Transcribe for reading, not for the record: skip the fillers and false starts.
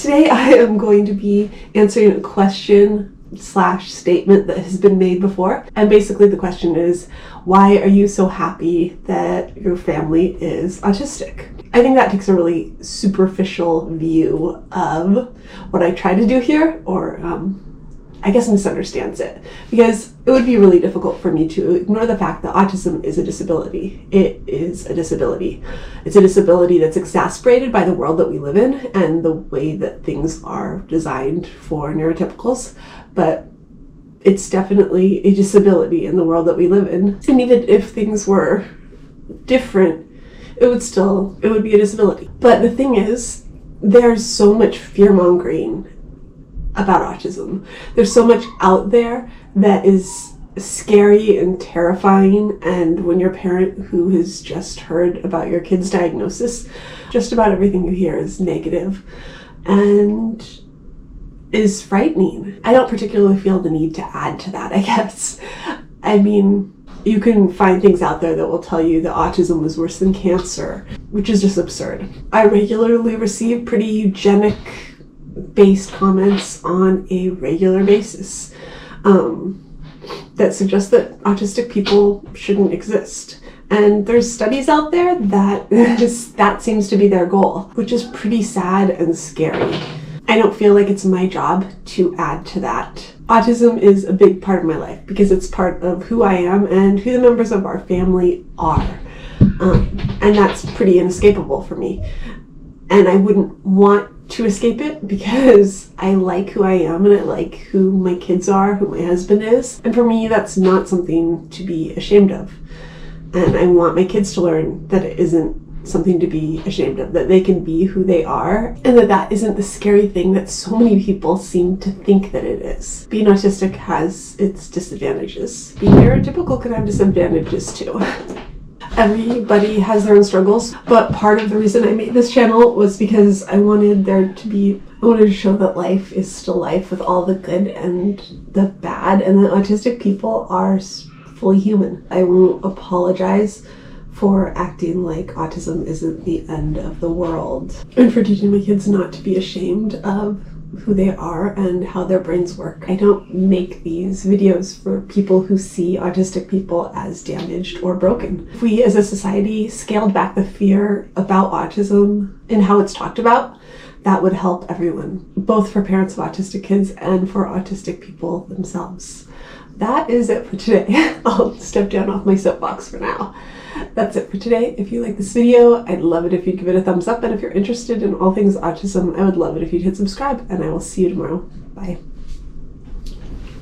Today I am going to be answering a question / statement that has been made before. And basically the question is, why are you so happy that your family is autistic? I think that takes a really superficial view of what I try to do here, or I guess misunderstands it, because it would be really difficult for me to ignore the fact that autism is a disability. It is a disability. It's a disability that's exacerbated by the world that we live in and the way that things are designed for neurotypicals, but it's definitely a disability in the world that we live in. And even if things were different, it would be a disability. But the thing is, there's so much fear-mongering about autism. There's so much out there that is scary and terrifying, and when you're a parent who has just heard about your kid's diagnosis, just about everything you hear is negative and is frightening. I don't particularly feel the need to add to that, I guess. I mean, you can find things out there that will tell you that autism is worse than cancer, which is just absurd. I regularly receive pretty eugenic-based comments on a regular basis that suggest that autistic people shouldn't exist. And there's studies out there that that seems to be their goal, which is pretty sad and scary. I don't feel like it's my job to add to that. Autism is a big part of my life because it's part of who I am and who the members of our family are. And that's pretty inescapable for me. And I wouldn't want to escape it because I like who I am and I like who my kids are, who my husband is. And for me, that's not something to be ashamed of. And I want my kids to learn that it isn't something to be ashamed of, that they can be who they are, and that isn't the scary thing that so many people seem to think that it is. Being autistic has its disadvantages. Being neurotypical can have disadvantages too. Everybody has their own struggles, but part of the reason I made this channel was because I wanted to show that life is still life with all the good and the bad, and that autistic people are fully human. I won't apologize for acting like autism isn't the end of the world, and for teaching my kids not to be ashamed of who they are and how their brains work. I don't make these videos for people who see autistic people as damaged or broken. If we as a society scaled back the fear about autism and how it's talked about, that would help everyone, both for parents of autistic kids and for autistic people themselves. That is it for today. I'll step down off my soapbox for now. That's it for today. If you like this video, I'd love it if you'd give it a thumbs up, and if you're interested in all things autism, I would love it if you'd hit subscribe, and I will see you tomorrow. Bye.